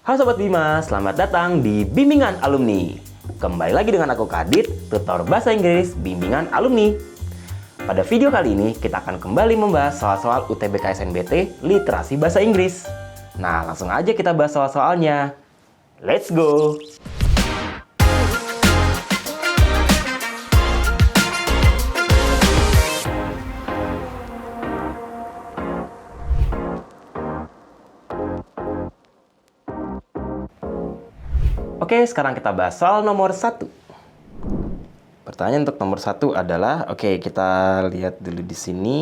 Halo Sobat Bima, selamat datang di Bimbingan Alumni. Kembali lagi dengan aku Kadit, tutor bahasa Inggris Bimbingan Alumni. Pada video kali ini, kita akan kembali membahas soal-soal UTBK SNBT Literasi Bahasa Inggris. Nah, langsung aja kita bahas soal-soalnya. Let's go! Oke, sekarang kita bahas soal nomor 1. Pertanyaan untuk nomor 1 adalah, oke, kita lihat dulu di sini.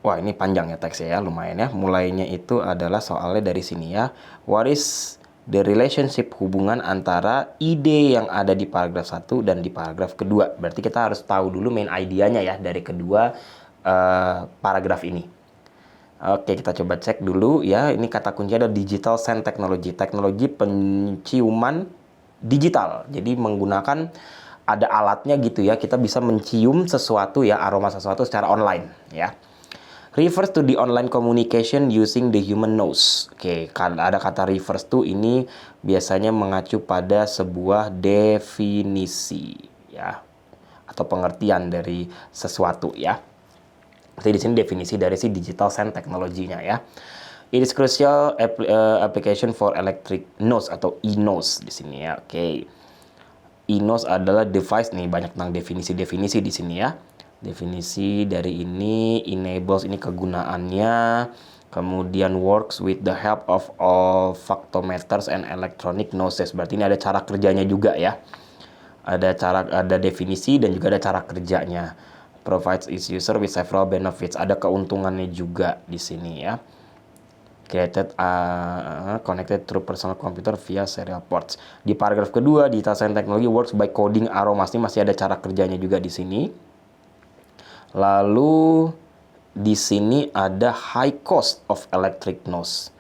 Wah, ini panjang ya teksnya ya, lumayan ya. Mulainya itu adalah soalnya dari sini ya. What is the relationship, hubungan antara ide yang ada di paragraf 1 dan di paragraf kedua. Berarti kita harus tahu dulu main idenya ya dari kedua paragraf ini. Oke, kita coba cek dulu ya. Ini kata kuncinya ada digital scent technology. Teknologi penciuman digital. Jadi menggunakan ada alatnya gitu ya. Kita bisa mencium sesuatu ya, aroma sesuatu secara online ya. Refers to the online communication using the human nose. Oke, ada kata refers to, ini biasanya mengacu pada sebuah definisi ya, atau pengertian dari sesuatu ya. Jadi di sini definisi dari si digital scent teknologinya ya. It is crucial application for electric nose atau e-nose di sini ya. Oke. E-nose adalah device, nih banyak tentang definisi-definisi di sini ya. Definisi dari ini enables, ini kegunaannya. Kemudian works with the help of olfactometers and electronic noses. Berarti ini ada cara kerjanya juga ya. Ada definisi dan juga ada cara kerjanya. Provides its user with several benefits. Ada keuntungannya juga di sini ya. Created connected through personal computer via serial ports. Di paragraf kedua, digital scent technology works by coding aromas. Ini masih ada cara kerjanya juga di sini. Lalu di sini ada high cost of electric nose.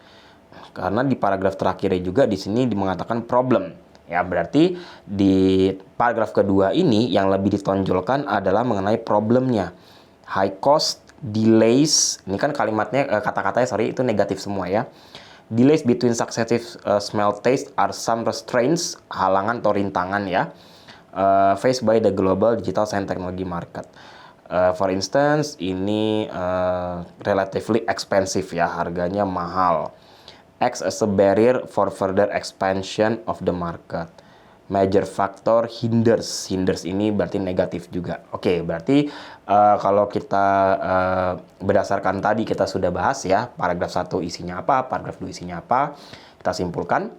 Karena di paragraf terakhirnya juga di sini mengatakan problem. Ya, berarti di paragraf kedua ini yang lebih ditonjolkan adalah mengenai problemnya. High cost, delays, ini kan kalimatnya, kata-katanya itu negatif semua ya. Delays between successive smell taste are some restraints, halangan atau rintangan ya, faced by the global digital scent technology market. For instance, ini relatively expensive ya, harganya mahal. Acts as a barrier for further expansion of the market. Major factor hinders. Hinders ini berarti negatif juga. Oke, berarti kalau kita berdasarkan tadi kita sudah bahas ya, paragraf 1 isinya apa, paragraf 2 isinya apa. Kita simpulkan,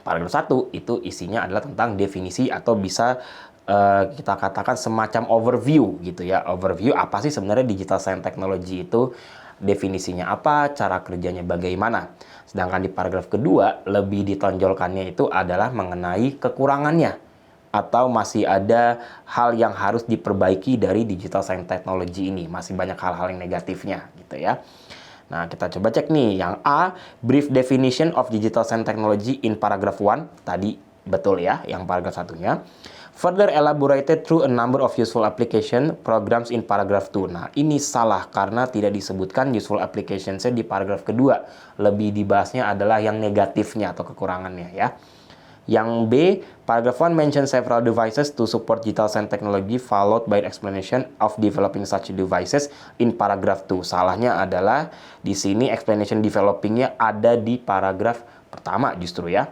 paragraf 1 itu isinya adalah tentang definisi atau bisa kita katakan semacam overview gitu ya. Overview apa sih sebenarnya digital scent technology itu, definisinya apa, cara kerjanya bagaimana. Sedangkan di paragraf kedua lebih ditonjolkannya itu adalah mengenai kekurangannya atau masih ada hal yang harus diperbaiki dari digital scent technology ini. Masih banyak hal-hal yang negatifnya gitu ya. Nah, kita coba cek nih yang A, brief definition of digital scent technology in paragraph 1. Tadi betul ya yang paragraf satunya. Further elaborated through a number of useful application programs in paragraph 2. Nah, ini salah karena tidak disebutkan useful applications-nya di paragraf kedua. Lebih dibahasnya adalah yang negatifnya atau kekurangannya ya. Yang B, paragraph 1 mention several devices to support digital scent technology followed by explanation of developing such devices in paragraph 2. Salahnya adalah di sini explanation developing-nya ada di paragraf pertama justru ya.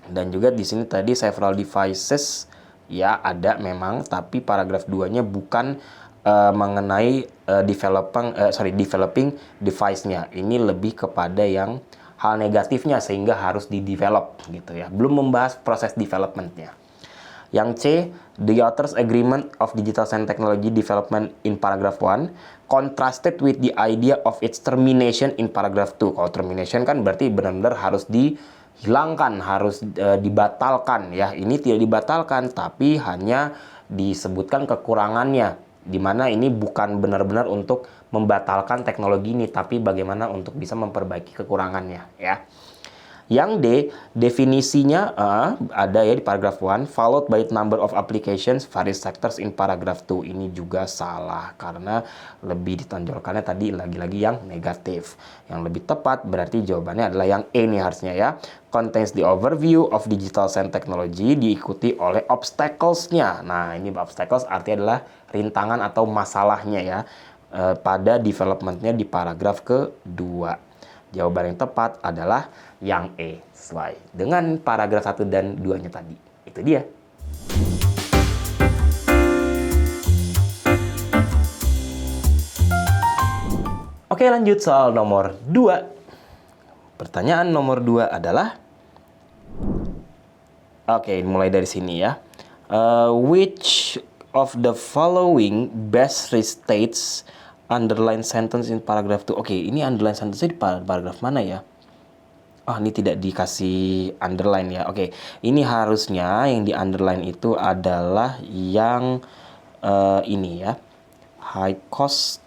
Dan juga di sini tadi several devices ya ada memang, tapi paragraf 2-nya bukan mengenai developing device-nya. Ini lebih kepada yang hal negatifnya sehingga harus di-develop gitu ya. Belum membahas proses development-nya. Yang C, the author's agreement of digital scent technology development in paragraph 1 contrasted with the idea of its termination in paragraph 2. Kalau termination kan berarti benar-benar harus dihilangkan, harus dibatalkan ya. Ini tidak dibatalkan tapi hanya disebutkan kekurangannya, di mana ini bukan benar-benar untuk membatalkan teknologi ini tapi bagaimana untuk bisa memperbaiki kekurangannya ya. Yang D, definisinya ada ya di paragraph 1, followed by number of applications, various sectors in paragraph 2. Ini juga salah, karena lebih ditonjolkannya tadi lagi-lagi yang negatif. Yang lebih tepat berarti jawabannya adalah yang E nih harusnya ya. Contains the overview of digital science technology, diikuti oleh obstacles-nya. Nah, ini obstacles artinya adalah rintangan atau masalahnya ya, pada development-nya di paragraf kedua. Jawaban yang tepat adalah yang E, sesuai dengan paragraf 1 dan 2-nya tadi. Itu dia. Oke, lanjut soal nomor 2. Pertanyaan nomor 2 adalah, oke, mulai dari sini ya. Which of the following best restates underline sentence in paragraph 2? Oke, ini underline sentence-nya di paragraf mana ya? Ini tidak dikasih underline ya. Oke, ini harusnya yang di underline itu adalah yang ini ya. High cost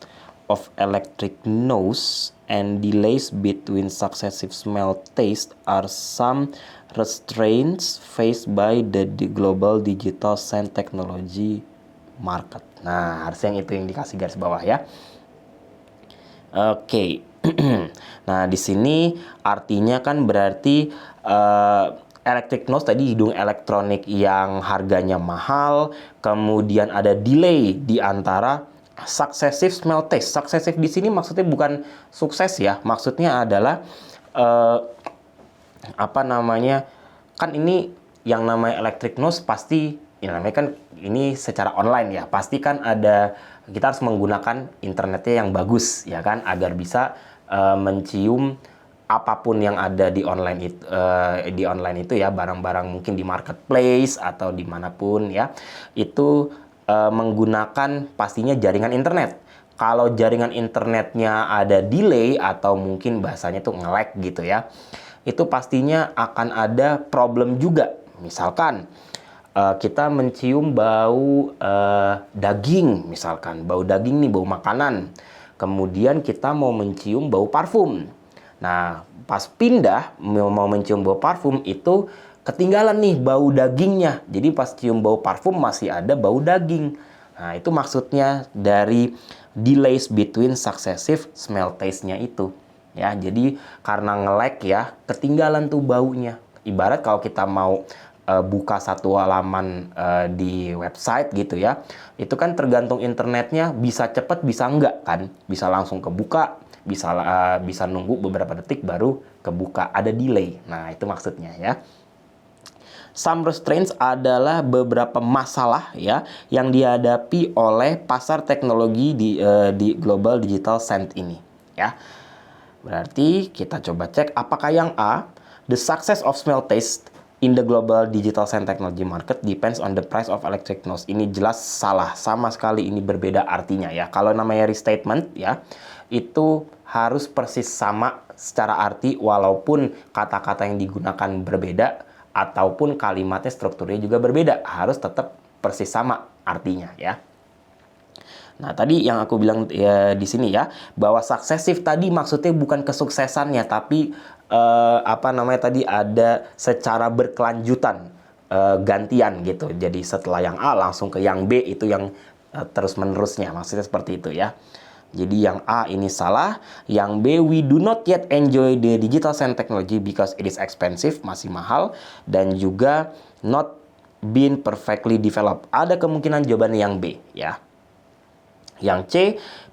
of electric noise and delays between successive smell taste are some restraints faced by the global digital science technology market. Nah, harusnya yang itu yang dikasih garis bawah ya. Oke. Nah, di sini artinya kan berarti electric noise tadi hidung elektronik yang harganya mahal, kemudian ada delay di antara successive smell taste. Successive di sini maksudnya bukan sukses ya, maksudnya adalah kan ini yang namanya electric noise pasti ya namanya kan ini secara online ya, pasti kan kita harus menggunakan internetnya yang bagus ya kan, agar bisa mencium apapun yang ada di online itu ya, barang-barang mungkin di marketplace atau dimanapun ya, itu menggunakan pastinya jaringan internet. Kalau jaringan internetnya ada delay atau mungkin bahasanya tuh nge-lag gitu ya, itu pastinya akan ada problem juga. Misalkan kita mencium bau daging, misalkan bau daging nih, bau makanan. Kemudian kita mau mencium bau parfum. Nah, pas pindah mau mencium bau parfum itu ketinggalan nih bau dagingnya. Jadi pas cium bau parfum masih ada bau daging. Nah, itu maksudnya dari delays between successive smell taste-nya itu. Ya, jadi karena nge-lag ya, ketinggalan tuh baunya. Ibarat kalau kita mau buka satu halaman di website gitu ya, itu kan tergantung internetnya, bisa cepet bisa enggak kan, bisa langsung kebuka, bisa nunggu beberapa detik baru kebuka, ada delay. Nah, itu maksudnya ya. Some restraints adalah beberapa masalah ya yang dihadapi oleh pasar teknologi di global digital science ini ya. Berarti kita coba cek apakah yang A, the success of smell taste in the global digital science technology market depends on the price of electric noise. Ini jelas salah, sama sekali ini berbeda artinya ya. Kalau namanya restatement ya, itu harus persis sama secara arti walaupun kata-kata yang digunakan berbeda ataupun kalimatnya strukturnya juga berbeda, harus tetap persis sama artinya ya. Nah, tadi yang aku bilang ya, di sini ya, bahwa suksesif tadi maksudnya bukan kesuksesannya, tapi tadi ada secara berkelanjutan, gantian gitu. Jadi setelah yang A langsung ke yang B, itu yang terus-menerusnya, maksudnya seperti itu ya. Jadi yang A ini salah, yang B we do not yet enjoy the digital science technology because it is expensive, masih mahal, dan juga not been perfectly developed. Ada kemungkinan jawabannya yang B ya. Yang C,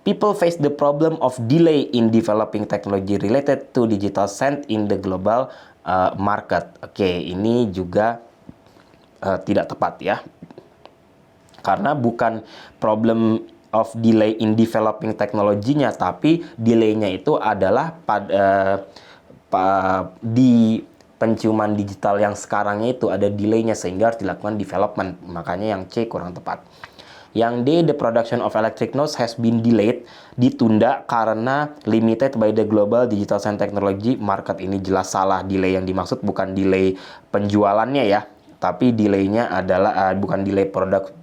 people face the problem of delay in developing technology related to digital science in the global market. Oke, ini juga tidak tepat ya. Karena bukan problem of delay in developing teknologinya, tapi delaynya itu adalah di penciuman digital yang sekarangnya itu ada delaynya sehingga harus dilakukan development. Makanya yang C kurang tepat. Yang D, the production of electric noise has been delayed, ditunda karena limited by the global digital science technology market. Ini jelas salah, delay yang dimaksud bukan delay penjualannya ya, tapi delaynya adalah bukan delay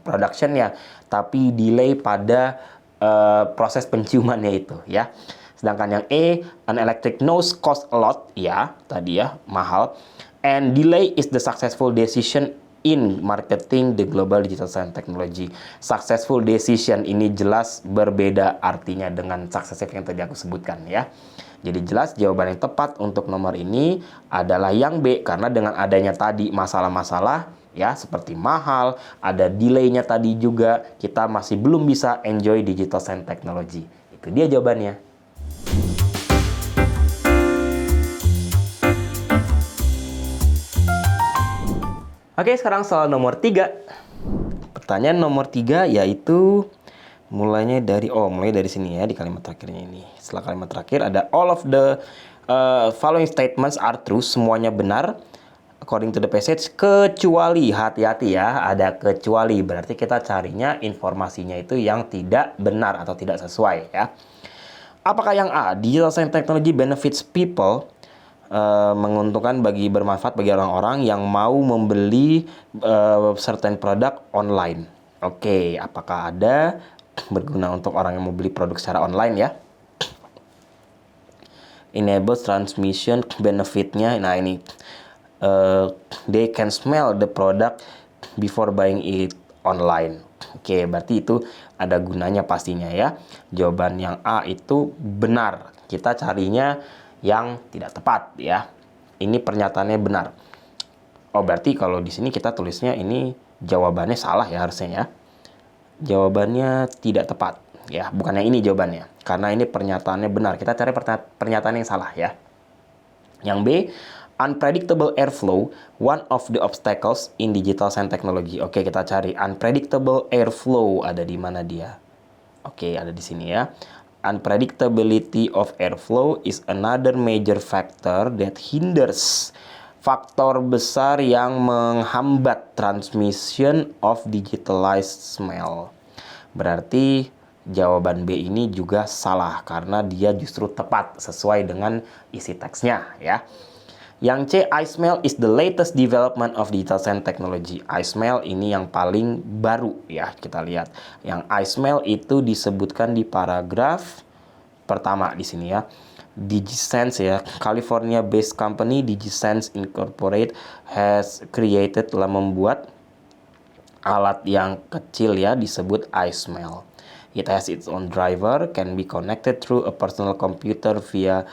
productionnya, tapi delay pada proses penciumannya itu ya. Sedangkan yang E, an electric nose cost a lot, ya, tadi ya, mahal. And delay is the successful decision in marketing the global digital science technology. Successful decision ini jelas berbeda artinya dengan successive yang tadi aku sebutkan ya. Jadi jelas jawaban yang tepat untuk nomor ini adalah yang B, karena dengan adanya tadi masalah-masalah ya seperti mahal, ada delay-nya tadi juga, kita masih belum bisa enjoy digital science technology. Itu dia jawabannya. Oke, sekarang soal nomor 3. Pertanyaan nomor 3 yaitu mulai dari sini ya, di kalimat terakhirnya ini. Setelah kalimat terakhir ada all of the following statements are true, semuanya benar according to the passage, kecuali, hati-hati ya, ada kecuali, berarti kita carinya informasinya itu yang tidak benar atau tidak sesuai ya. Apakah yang A, digital science technology benefits people, menguntungkan bermanfaat bagi orang-orang yang mau membeli certain produk online. Oke, apakah ada berguna untuk orang yang mau beli produk secara online ya? Enables transmission benefitnya, nah ini they can smell the product before buying it online. Oke, berarti itu ada gunanya pastinya ya. Jawaban yang A itu benar. Kita carinya yang tidak tepat ya. Ini pernyataannya benar. Oh, berarti kalau di sini kita tulisnya ini jawabannya salah ya harusnya ya. Jawabannya tidak tepat ya, bukan yang ini jawabannya. Karena ini pernyataannya benar. Kita cari pernyataan yang salah ya. Yang B, unpredictable airflow, one of the obstacles in digital science technology. Oke, kita cari unpredictable airflow, ada di mana dia? Oke, ada di sini ya. Unpredictability of airflow is another major factor that hinders, faktor besar yang menghambat transmission of digitalized smell. Berarti jawaban B ini juga salah karena dia justru tepat sesuai dengan isi teksnya ya. Yang C, iSmell is the latest development of digital science technology. iSmell ini yang paling baru ya, kita lihat. Yang iSmell itu disebutkan di paragraf pertama di sini ya. DigiSense ya, California-based company DigiSense Incorporated has created, telah membuat alat yang kecil ya, disebut iSmell. It has its own driver, can be connected through a personal computer via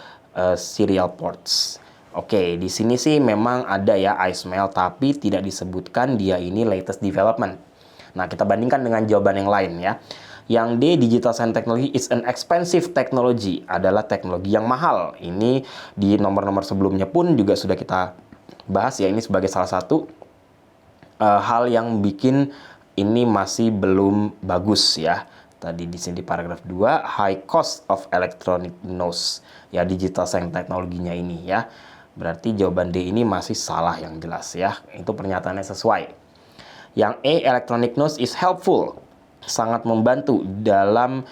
serial ports. Oke, di sini sih memang ada ya iSmell, tapi tidak disebutkan dia ini latest development. Nah, kita bandingkan dengan jawaban yang lain ya. Yang D, digital science technology is an expensive technology, adalah teknologi yang mahal. Ini di nomor-nomor sebelumnya pun juga sudah kita bahas ya, ini sebagai salah satu hal yang bikin ini masih belum bagus ya. Tadi di sini di paragraf 2, high cost of electronic nose, ya digital science teknologinya ini ya. Berarti jawaban D ini masih salah yang jelas ya. Itu pernyataannya sesuai. Yang E, electronic nose is helpful, sangat membantu dalam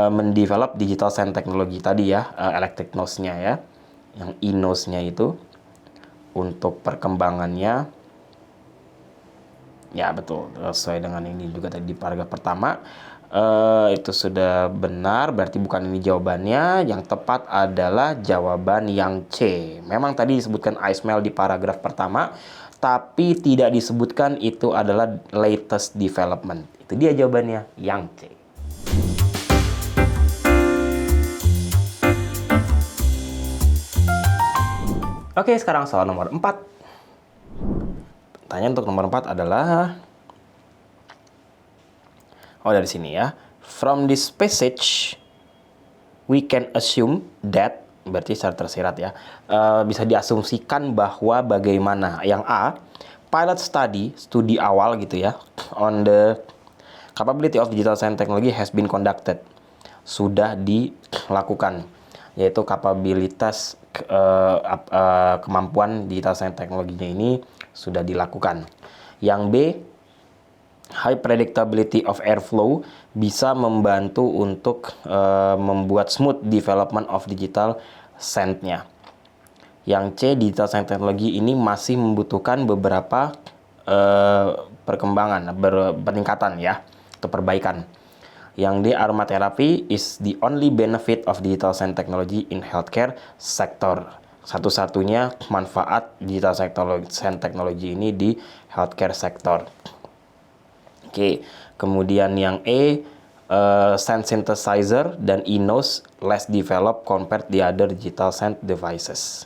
mendevelop digital science teknologi tadi ya, electric nose-nya ya. Yang e-nose-nya itu untuk perkembangannya ya betul, sesuai dengan ini juga tadi di paragraf pertama. Itu sudah benar, berarti bukan ini jawabannya. Yang tepat adalah jawaban yang C. Memang tadi disebutkan iSmell di paragraf pertama, tapi tidak disebutkan itu adalah latest development. Itu dia jawabannya, yang C. Oke, sekarang soal nomor 4. Pertanyaan untuk nomor 4 adalah, dari sini ya. From this passage, we can assume that, berarti secara tersirat ya, bisa diasumsikan bahwa bagaimana. Yang A, pilot studi awal gitu ya, on the capability of digital science technology has been conducted. Sudah dilakukan, yaitu kapabilitas kemampuan digital science teknologinya ini sudah dilakukan. Yang B, high predictability of airflow bisa membantu untuk membuat smooth development of digital science-nya. Yang C, digital science teknologi ini masih membutuhkan beberapa perkembangan, peningkatan ya, atau perbaikan. Yang D, aromatherapy is the only benefit of digital science technology in healthcare sector. Satu-satunya manfaat digital science technology ini di healthcare sector. Oke, kemudian yang E, sand synthesizer dan eNose less developed compared the other digital sand devices.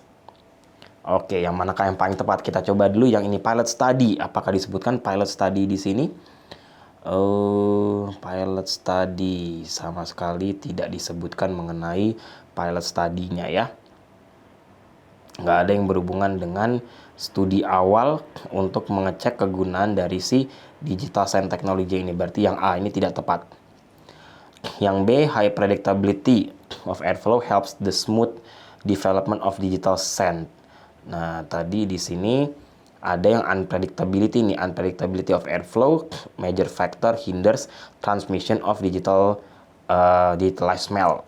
Oke, yang manakah yang paling tepat? Kita coba dulu yang ini, pilot study. Apakah disebutkan pilot study di sini? Pilot study sama sekali tidak disebutkan mengenai pilot study-nya ya. Nggak ada yang berhubungan dengan studi awal untuk mengecek kegunaan dari si digital science technology ini. Berarti yang A ini tidak tepat. Yang B, high predictability of airflow helps the smooth development of digital science. Nah, tadi di sini ada yang unpredictability nih, unpredictability of airflow, major factor hinders transmission of digitalized mail.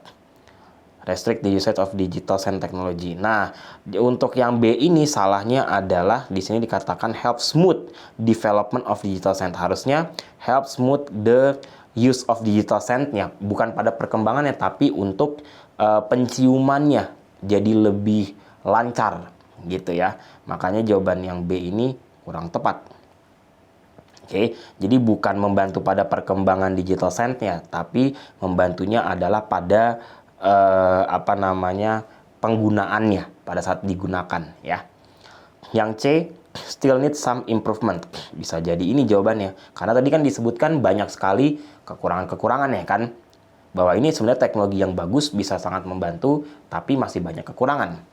Restrict the usage of digital science technology. Nah, untuk yang B ini salahnya adalah di sini dikatakan help smooth development of digital science. Harusnya help smooth the use of digital science-nya, bukan pada perkembangannya tapi untuk penciumannya jadi lebih lancar gitu ya. Makanya jawaban yang B ini kurang tepat. Oke, jadi bukan membantu pada perkembangan digital science-nya, tapi membantunya adalah pada penggunaannya pada saat digunakan ya. Yang C, still need some improvement. Bisa jadi ini jawabannya. Karena tadi kan disebutkan banyak sekali kekurangan-kekurangannya kan. Bahwa ini sebenarnya teknologi yang bagus, bisa sangat membantu, tapi masih banyak kekurangan.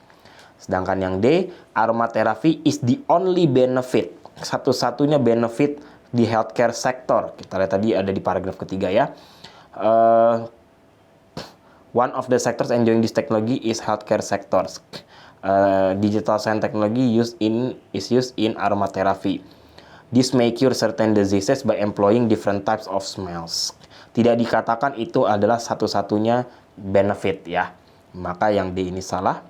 Sedangkan yang D, aromatherapy is the only benefit. Satu-satunya benefit di healthcare sector. Kita lihat tadi ada di paragraf ketiga ya. One of the sectors enjoying this technology is healthcare sectors. Digital science technology is used in aromatherapy. This may cure certain diseases by employing different types of smells. Tidak dikatakan itu adalah satu-satunya benefit ya. Maka yang D ini salah.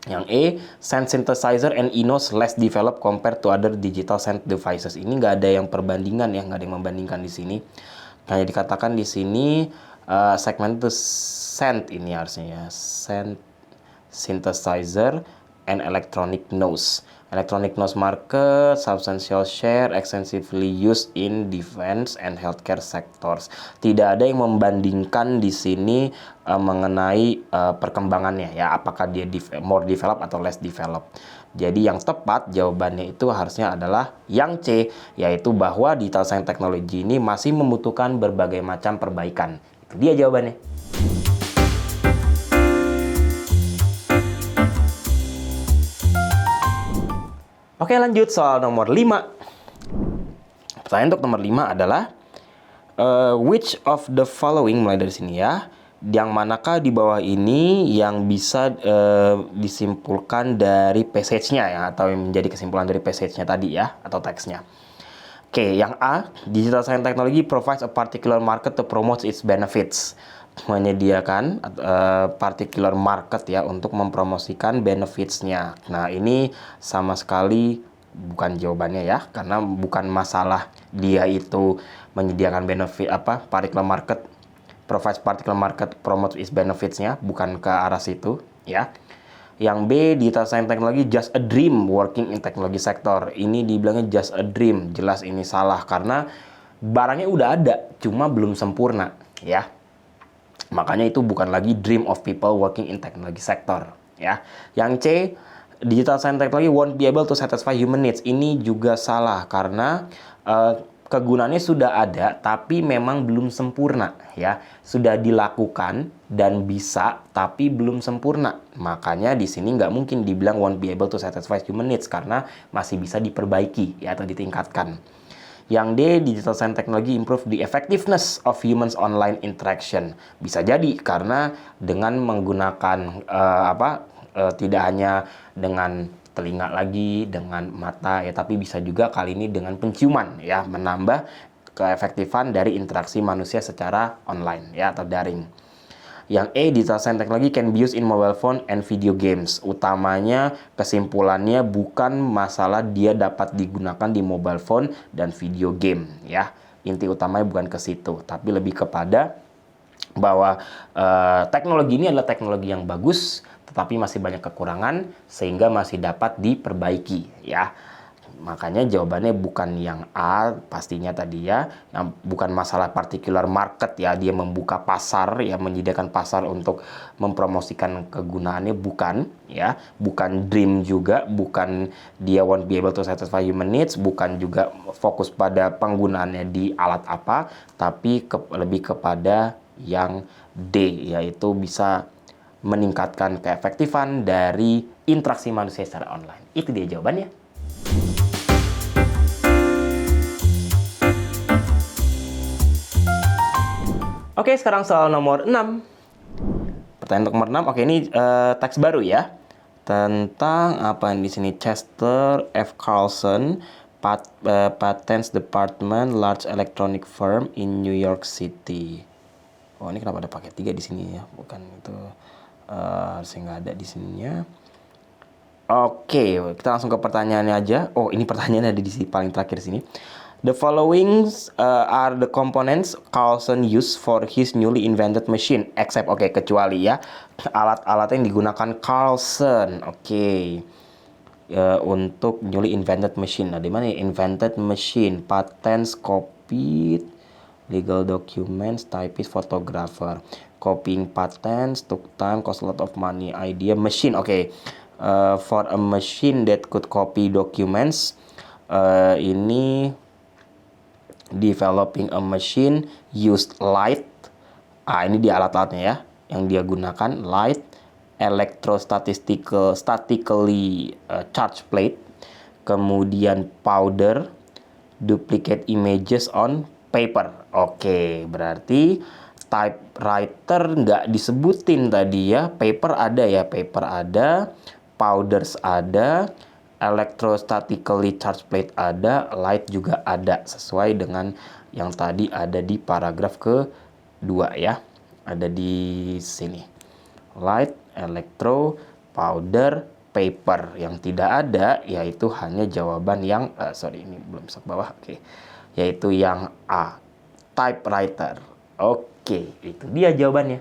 Yang E, sand synthesizer and eNose less developed compared to other digital sand devices. Ini nggak ada yang perbandingan ya, nggak ada yang membandingkan di sini. Hanya dikatakan di sini segmen itu sand ini harusnya ya, sand synthesizer and electronic nose. Electronic nose market substantial share extensively used in defense and healthcare sectors. Tidak ada yang membandingkan di sini mengenai perkembangannya ya, apakah dia more developed atau less developed. Jadi yang tepat jawabannya itu harusnya adalah yang C, yaitu bahwa digital science technology ini masih membutuhkan berbagai macam perbaikan. Itu dia jawabannya. Oke, lanjut soal nomor 5. Pertanyaan untuk nomor 5 adalah which of the following, mulai dari sini ya, yang manakah di bawah ini yang bisa disimpulkan dari passage-nya ya, atau yang menjadi kesimpulan dari passage-nya tadi ya, atau teksnya. Oke, yang A, digital science technology provides a particular market to promote its benefits. Menyediakan particular market ya untuk mempromosikan benefits-nya. Nah, ini sama sekali bukan jawabannya ya, karena bukan masalah dia itu menyediakan benefit particular market, provides particular market promote its benefits-nya, bukan ke arah situ ya. Yang B, digital science technology just a dream working in technology sector. Ini dibilangnya just a dream. Jelas ini salah karena barangnya udah ada, cuma belum sempurna ya. Makanya itu bukan lagi dream of people working in technology sector ya. Yang C, digital science technology won't be able to satisfy human needs. Ini juga salah karena kegunaannya sudah ada tapi memang belum sempurna ya. Sudah dilakukan dan bisa tapi belum sempurna. Makanya di sini nggak mungkin dibilang won't be able to satisfy human needs karena masih bisa diperbaiki ya, atau ditingkatkan. Yang D, digital science technology improve the effectiveness of humans online interaction. Bisa jadi karena dengan menggunakan tidak hanya dengan telinga lagi, dengan mata ya, tapi bisa juga kali ini dengan penciuman ya, menambah keefektifan dari interaksi manusia secara online ya, atau daring. Yang E, digital science technology can be used in mobile phone and video games. Utamanya kesimpulannya bukan masalah dia dapat digunakan di mobile phone dan video game ya. inti utamanya bukan ke situ, tapi lebih kepada bahwa teknologi ini adalah teknologi yang bagus, tetapi masih banyak kekurangan sehingga masih dapat diperbaiki ya. Makanya jawabannya bukan yang A pastinya tadi ya, yang bukan masalah particular market ya, dia membuka pasar ya, menyediakan pasar untuk mempromosikan kegunaannya, bukan ya, bukan dream juga, bukan dia won't be able to satisfy human needs, bukan juga fokus pada penggunaannya di alat apa, tapi lebih kepada yang D, yaitu bisa meningkatkan keefektifan dari interaksi manusia secara online. Itu dia jawabannya. Oke, sekarang soal nomor 6. Pertanyaan nomor 6. Oke, ini teks baru ya. Tentang apa di sini? Chester F. Carlson, Patents Department, large electronic firm in New York City. Oh, ini kenapa ada paket 3 di sini ya? Bukan itu, harusnya nggak ada di sininya. Oke, kita langsung ke pertanyaannya aja. Oh, ini pertanyaannya ada di sini paling terakhir sini. The following are the components Carlson used for his newly invented machine, except, kecuali ya, alat-alat yang digunakan Carlson. Untuk newly invented machine. Nah, di mana ya? Invented machine, patents, copied, legal documents, typist, photographer. Copying patents took time, cost a lot of money. Idea machine. For a machine that could copy documents, ini developing a machine used light. Ini di alat-alatnya ya, yang dia gunakan light, statically charged plate, kemudian powder, duplicate images on paper. Berarti typewriter nggak disebutin tadi ya, paper ada, powders ada, electrostatically charged plate ada, light juga ada, sesuai dengan yang tadi ada di paragraf kedua ya, ada di sini. Light, electro, powder, paper. Yang tidak ada yaitu hanya jawaban yang ini belum ke bawah. Yaitu yang A, typewriter. Itu dia jawabannya.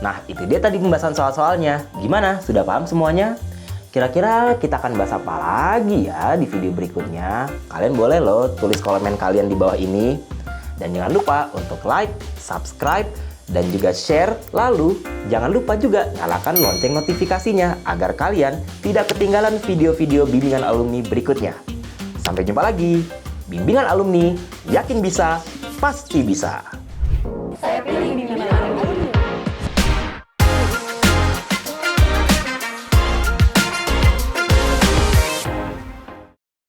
Nah, itu dia tadi pembahasan soal-soalnya. Gimana? Sudah paham semuanya? Kira-kira kita akan bahas apa lagi ya di video berikutnya? Kalian boleh loh tulis komen kalian di bawah ini. Dan jangan lupa untuk like, subscribe, dan juga share. Lalu, jangan lupa juga nyalakan lonceng notifikasinya agar kalian tidak ketinggalan video-video bimbingan alumni berikutnya. Sampai jumpa lagi. Bimbingan alumni, yakin bisa, pasti bisa.